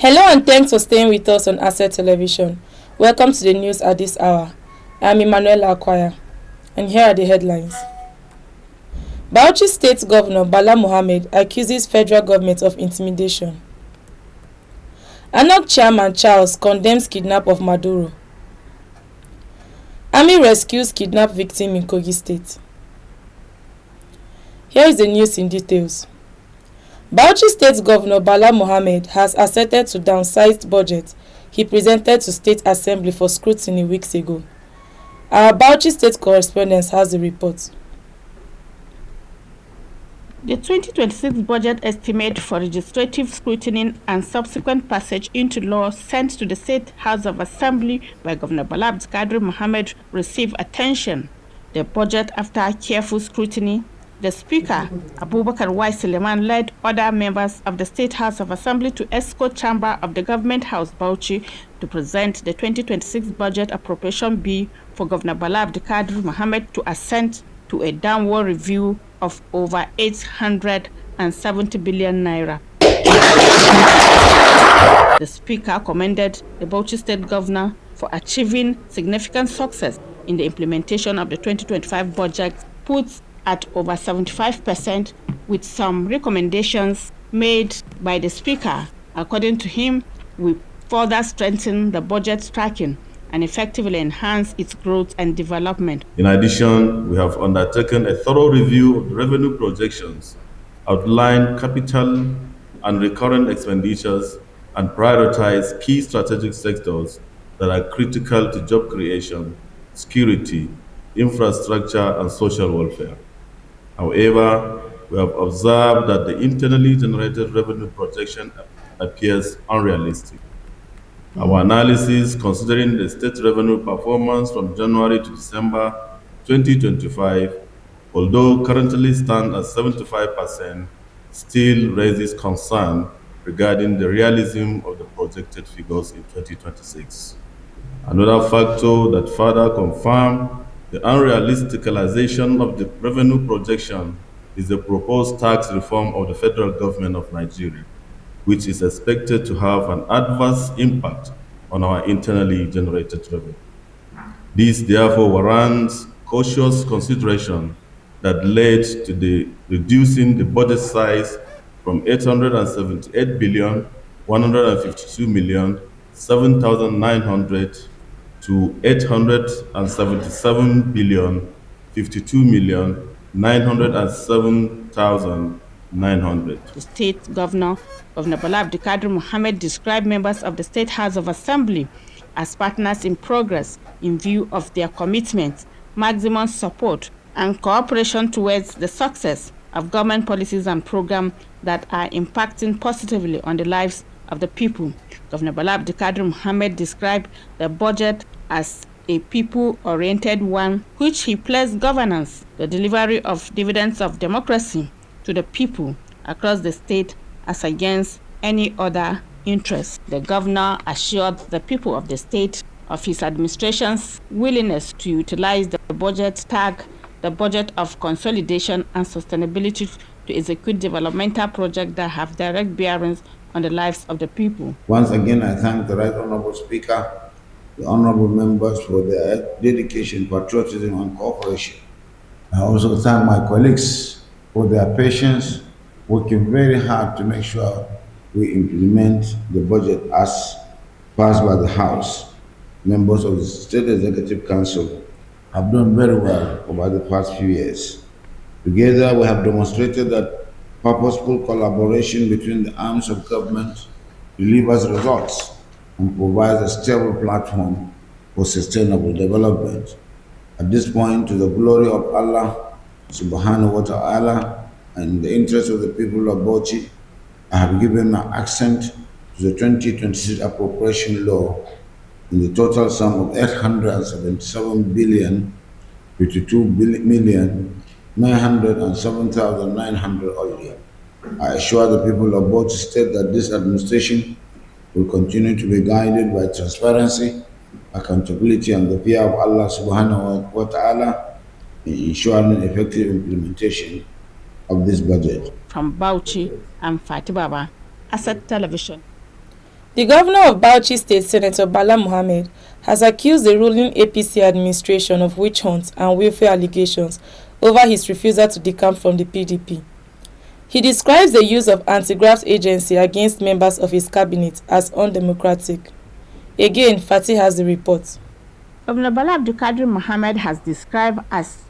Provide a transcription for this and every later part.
Hello and thanks for staying with us on Asset Television. Welcome to the news at this hour. I am Emmanuel Akwaya, and here are the headlines. Bauchi State Governor Bala Mohammed accuses federal government of intimidation. Anog Chairman Charles condemns kidnap of Maduro. Army rescues kidnapped victim in Kogi State. Here is the news in details. Bauchi State Governor Bala Mohammed has asserted to downsized budget he presented to State Assembly for scrutiny weeks ago. Our Bauchi State correspondent has the report. The 2026 budget estimate for legislative scrutiny and subsequent passage into law sent to the State House of Assembly by Governor Bala Mohammed received attention. The budget, after careful scrutiny, the Speaker, Abubakar Y. Suleiman, led other members of the State House of Assembly to escort Chamber of the Government House, Bauchi, to present the 2026 budget appropriation bill for Governor Bala Mohammed to assent to a downward review of over 870 billion naira. The Speaker commended the Bauchi State Governor for achieving significant success in the implementation of the 2025 budget, put at over 75%, with some recommendations made by the Speaker. According to him, we further strengthen the budget tracking and effectively enhance its growth and development. In addition, we have undertaken a thorough review of the revenue projections, outlined capital and recurrent expenditures, and prioritized key strategic sectors that are critical to job creation, security, infrastructure, and social welfare. However, we have observed that the internally generated revenue projection appears unrealistic. Our analysis, considering the state revenue performance from January to December 2025, although currently stands at 75%, still raises concern regarding the realism of the projected figures in 2026. Another factor that further confirms the unrealisticalization of the revenue projection is the proposed tax reform of the federal government of Nigeria, which is expected to have an adverse impact on our internally generated revenue. This therefore warrants cautious consideration that led to the reducing the budget size from 878 billion 152 million 7,900 to 877 billion 52 million 907,900. The state governor, Governor Bala Mohammed, described members of the State House of Assembly as partners in progress in view of their commitment, maximum support, and cooperation towards the success of government policies and programs that are impacting positively on the lives of the people. Governor Bala Mohammed described the budget as a people-oriented one, which he placed governance, the delivery of dividends of democracy to the people across the state as against any other interest. The governor assured the people of the state of his administration's willingness to utilize the budget tag, the budget of consolidation and sustainability, to execute developmental projects that have direct bearings on the lives of the people. Once again, I thank the Right Honorable Speaker, the honorable members for their dedication, patriotism, and cooperation. I also thank my colleagues for their patience, working very hard to make sure we implement the budget as passed by the House. Members of the State Executive Council have done very well over the past few years. Together, we have demonstrated that purposeful collaboration between the arms of government delivers results and provides a stable platform for sustainable development. At this point, to the glory of Allah subhanahu wa ta'ala and in the interest of the people of Bauchi, I have given my assent to the 2026 appropriation law in the total sum of 877 billion 52 million 907,900 only. I assure the people of Bauchi State that this administration will continue to be guided by transparency, accountability, and the fear of Allah subhanahu wa ta'ala in ensuring effective implementation of this budget. From Bauchi, I'm Fatibaba, Asset Television. The governor of Bauchi State, Senator Bala Mohammed, has accused the ruling APC administration of witch hunts and welfare allegations over his refusal to decamp from the PDP. He describes the use of anti-graft agency against members of his cabinet as undemocratic. Again, Fatih has the report. Governor Bala Mohammed has described as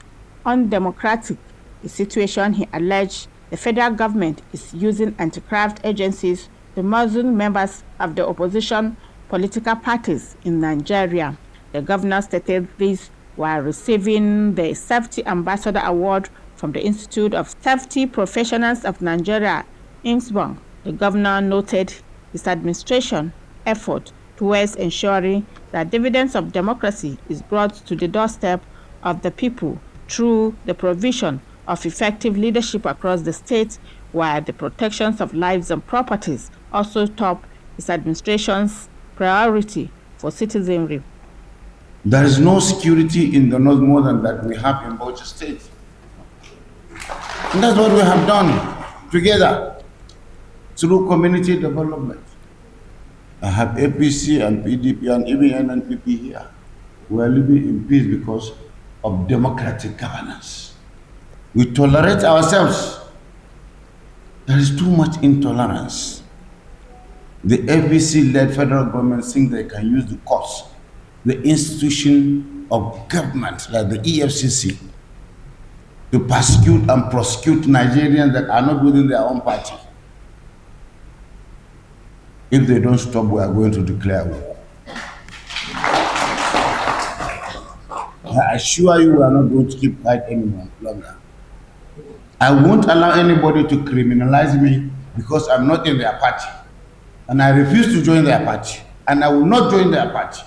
undemocratic a situation he alleged the federal government is using anti-graft agencies to muzzle members of the opposition political parties in Nigeria. The governor stated this while receiving the Safety Ambassador Award from the Institute of Safety Professionals of Nigeria, INSBON. The governor noted his administration effort towards ensuring that dividends of democracy is brought to the doorstep of the people through the provision of effective leadership across the state, while the protections of lives and properties also top his administration's priority for citizenry. There is no security in the north more than that we have in Bauchi State. And that's what we have done together through community development. I have APC and PDP and even NNPP here. We are living in peace because of democratic governance. We tolerate ourselves. There is too much intolerance. The APC-led federal government thinks they can use the courts, the institution of government like the EFCC, to persecute and prosecute Nigerians that are not within their own party. If they don't stop, we are going to declare war. I assure you we are not going to keep quiet any longer. I won't allow anybody to criminalize me because I'm not in their party. And I refuse to join their party. And I will not join their party.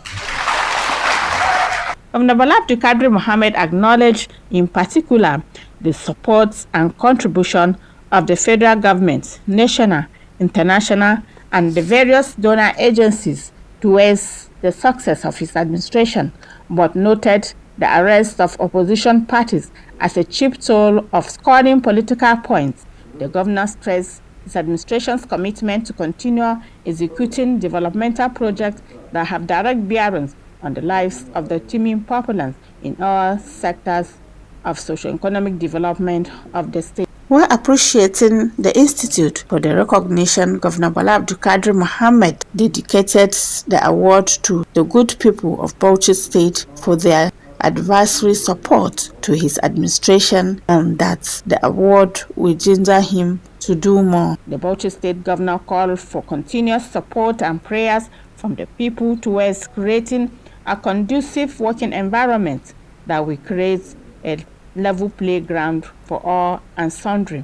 Governor Bala Mohammed acknowledged in particular the support and contribution of the federal government, national, international, and the various donor agencies towards the success of his administration, but noted the arrest of opposition parties as a cheap tool of scoring political points. The governor stressed his administration's commitment to continue executing developmental projects that have direct bearings on the lives of the teeming populace in all sectors of socio-economic development of the state. While appreciating the Institute for the recognition, Governor Bala Mohammed dedicated the award to the good people of Bauchi State for their advisory support to his administration, and that the award will ginger him to do more. The Bauchi State Governor called for continuous support and prayers from the people towards creating a conducive working environment that will create a level playground for all and sundry.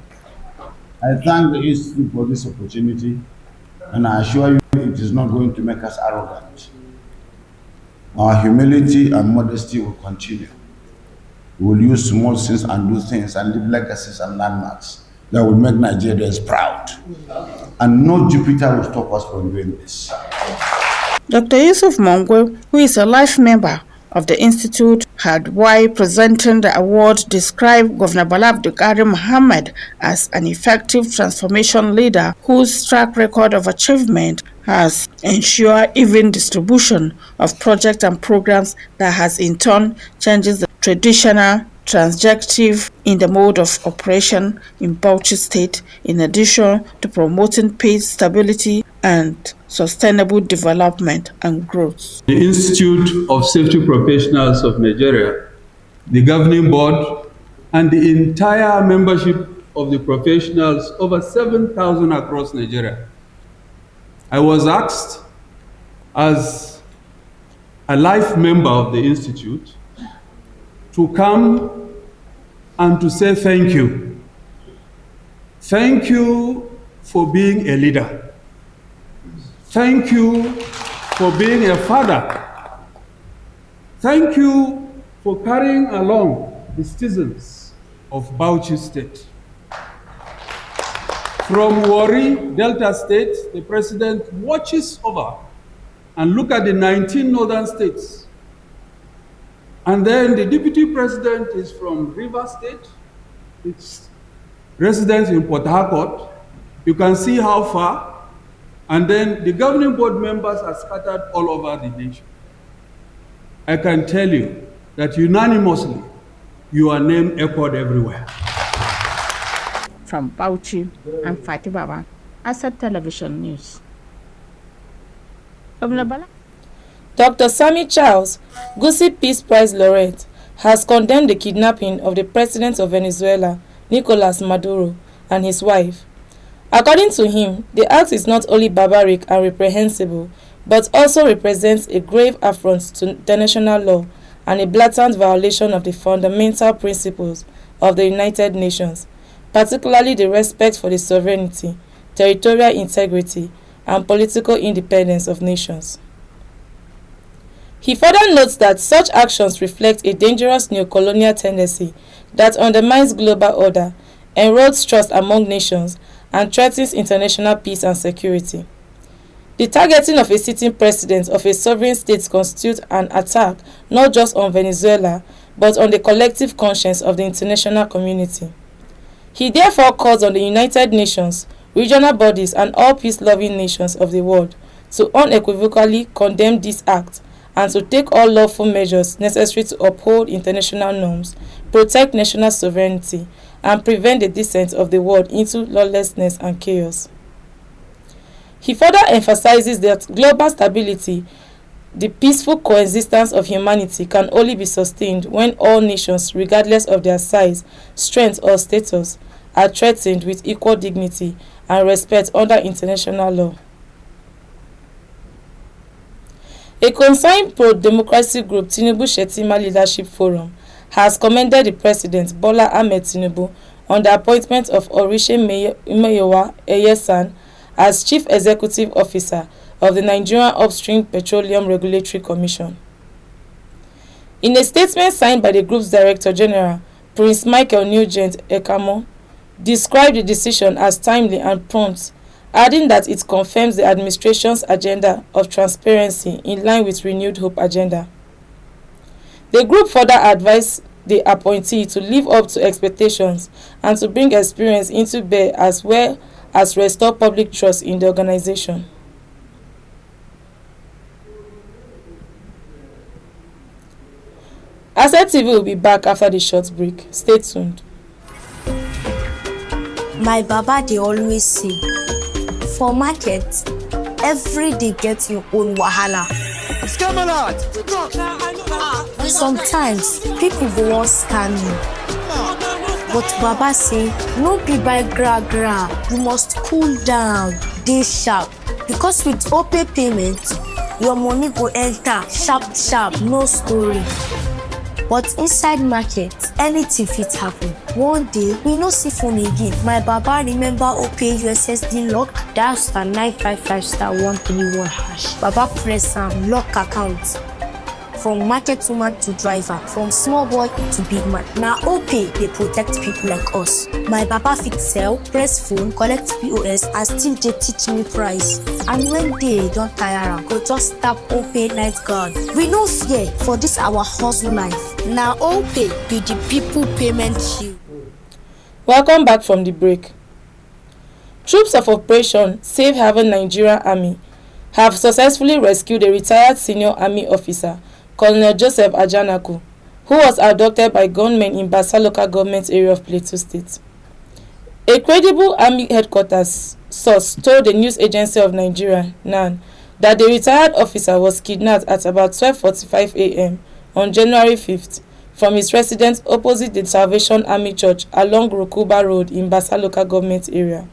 I thank the Institute for this opportunity, and I assure you it is not going to make us arrogant. Our humility and modesty will continue. We will use small things and do things and leave legacies and landmarks that will make Nigerians proud. And no Jupiter will stop us from doing this. Dr. Yusuf Mongwe, who is a life member of the Institute, had, while presenting the award, described Governor Bala Mohammed as an effective transformation leader whose track record of achievement has ensured even distribution of projects and programs that has in turn changes the traditional transjective in the mode of operation in Bauchi State, in addition to promoting peace, stability, and sustainable development and growth. The Institute of Safety Professionals of Nigeria, the governing board, and the entire membership of the professionals, over 7,000 across Nigeria. I was asked as a life member of the Institute to come and to say thank you. Thank you for being a leader. Thank you for being a father. Thank you for carrying along the citizens of Bauchi State. From Warri, Delta State, the president watches over and look at the 19 northern states. And then the deputy president is from River State. It's resident in Port Harcourt. You can see how far. And then the governing board members are scattered all over the nation. I can tell you that unanimously, your name echoed everywhere. From Bauchi and Fatih Baba, Asset Television News. Governor Bala. Dr. Sami Charles, Gusi Peace Prize Laureate, has condemned the kidnapping of the president of Venezuela, Nicolás Maduro, and his wife. According to him, the act is not only barbaric and reprehensible, but also represents a grave affront to international law and a blatant violation of the fundamental principles of the United Nations, particularly the respect for the sovereignty, territorial integrity, and political independence of nations. He further notes that such actions reflect a dangerous neocolonial tendency that undermines global order, erodes trust among nations, and threatens international peace and security. The targeting of a sitting president of a sovereign state constitutes an attack not just on Venezuela, but on the collective conscience of the international community. He therefore calls on the United Nations, regional bodies, and all peace-loving nations of the world to unequivocally condemn this act and to take all lawful measures necessary to uphold international norms, protect national sovereignty, and prevent the descent of the world into lawlessness and chaos. He further emphasizes that global stability, the peaceful coexistence of humanity, can only be sustained when all nations, regardless of their size, strength, or status, are threatened with equal dignity and respect under international law. A concerned pro-democracy group, Tinubu-Shettima Leadership Forum, has commended the President Bola Ahmed Tinubu on the appointment of Orishe Mayowa Eyesan as Chief Executive Officer of the Nigerian Upstream Petroleum Regulatory Commission. In a statement signed by the group's Director General, Prince Michael Nugent Ekamo, described the decision as timely and prompt, adding that it confirms the administration's agenda of transparency in line with renewed hope agenda. The group further advised the appointee to live up to expectations and to bring experience into bear as well as restore public trust in the organization. Asset TV will be back after the short break. Stay tuned. My baba dey always say, for market, every day get your own wahala. Sometimes people go wan scam you, but baba say no be by gra, you must cool down, dey sharp, because with OPay payment, your money go enter sharp, no story. But inside market, anything fit happen. One day, we no see phone again. My baba remember OPay USSD lock, dial *955*131#. Baba press am, lock account. From market woman to driver, from small boy to big man. Now OPay dey protect people like us. My baba fit sell, press phone, collect POS, and still dey teach me price. And when day don tire am, go just tap OPay night guard. We no fear for this our hustle life. Now OPay be the people payment shield. Welcome back from the break. Troops of Operation Safe Haven Nigerian Army have successfully rescued a retired senior army officer, Colonel Joseph Ajanaku, who was abducted by gunmen in Basa local government area of Plateau State. A credible army headquarters source told the news agency of Nigeria, NAN, that the retired officer was kidnapped at about 12:45 a.m. on January 5th from his residence opposite the Salvation Army Church along Rukuba Road in Basa local government area.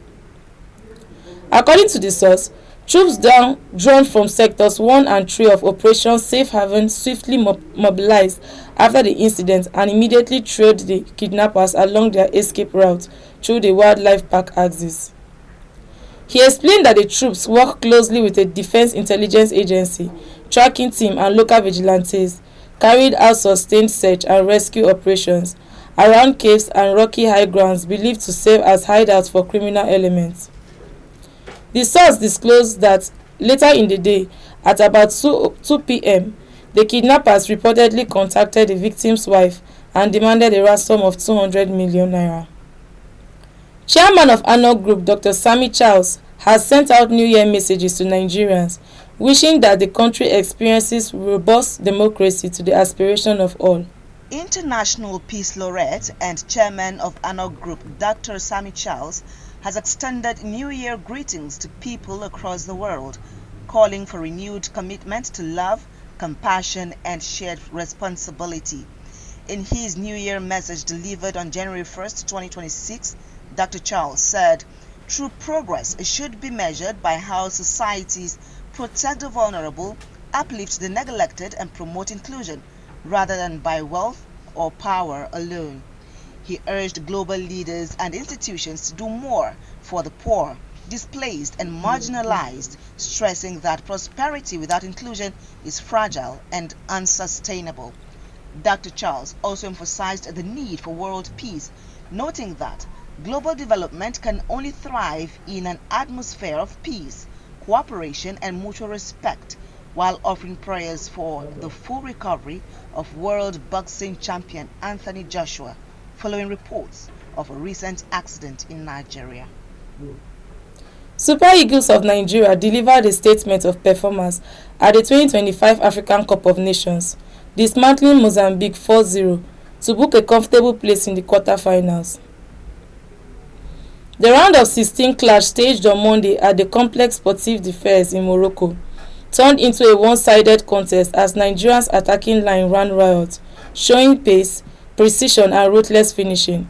According to the source, troops drawn from sectors 1 and 3 of Operation Safe Haven swiftly mobilized after the incident and immediately trailed the kidnappers along their escape route through the wildlife park axis. He explained that the troops work closely with the Defense Intelligence Agency, tracking team, and local vigilantes, carried out sustained search and rescue operations around caves and rocky high grounds believed to serve as hideouts for criminal elements. The source disclosed that later in the day, at about 2 p.m., the kidnappers reportedly contacted the victim's wife and demanded a ransom of 200 million naira. Chairman of Anog Group, Dr. Sami Charles, has sent out New Year messages to Nigerians, wishing that the country experiences robust democracy to the aspiration of all. International Peace Laureate and Chairman of Anog Group, Dr. Sami Charles, has extended New Year greetings to people across the world, calling for renewed commitment to love, compassion, and shared responsibility. In his New Year message delivered on January 1st, 2026, Dr. Charles said, "True progress should be measured by how societies protect the vulnerable, uplift the neglected, and promote inclusion, rather than by wealth or power alone." He urged global leaders and institutions to do more for the poor, displaced, and marginalized, stressing that prosperity without inclusion is fragile and unsustainable. Dr. Charles also emphasized the need for world peace, noting that global development can only thrive in an atmosphere of peace, cooperation, and mutual respect, while offering prayers for the full recovery of world boxing champion Anthony Joshua, following reports of a recent accident in Nigeria. Super Eagles of Nigeria delivered a statement of performance at the 2025 African Cup of Nations, dismantling Mozambique 4-0 to book a comfortable place in the quarter-finals. The round of 16 clash staged on Monday at the Complexe Sportif de Fez in Morocco turned into a one-sided contest as Nigeria's attacking line ran riot, showing pace, precision, and ruthless finishing.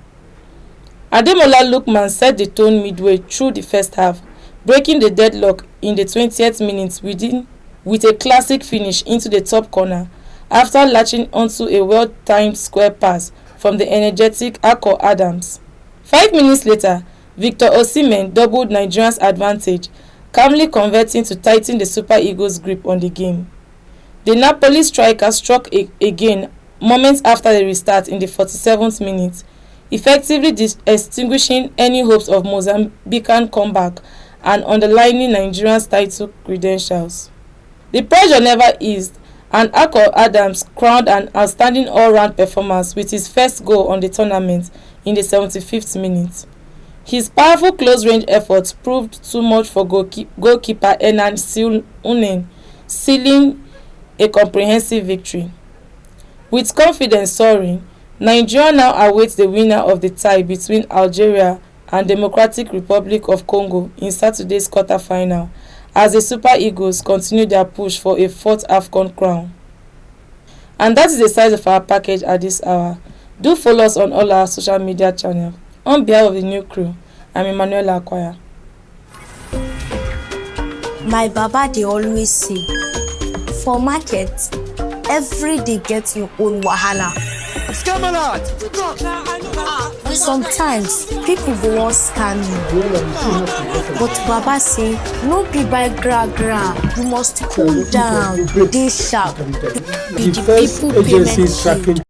Ademola Lookman set the tone midway through the first half, breaking the deadlock in the 20th minute with a classic finish into the top corner after latching onto a well-timed square pass from the energetic Akor Adams. 5 minutes later, Victor Osimhen doubled Nigeria's advantage, calmly converting to tighten the Super Eagles' grip on the game. The Napoli striker struck again moments after the restart in the 47th minute, effectively extinguishing any hopes of Mozambican comeback and underlining Nigeria's title credentials. The pressure never eased, and Akor Adams crowned an outstanding all-round performance with his first goal on the tournament in the 75th minute. His powerful close-range efforts proved too much for goalkeeper Enan Unen, sealing a comprehensive victory. With confidence soaring, Nigeria now awaits the winner of the tie between Algeria and Democratic Republic of Congo in Saturday's quarter-final, as the Super Eagles continue their push for a 4th AFCON crown. And that is the size of our package at this hour. Do follow us on all our social media channels. On behalf of the new crew, I'm Emmanuel Akwaya. My baba dey always say, for market, every day get your own wahala. Sometimes people go wan scam you, but baba say no be by gra, you must cool down, dey sharp. Be the people payment key.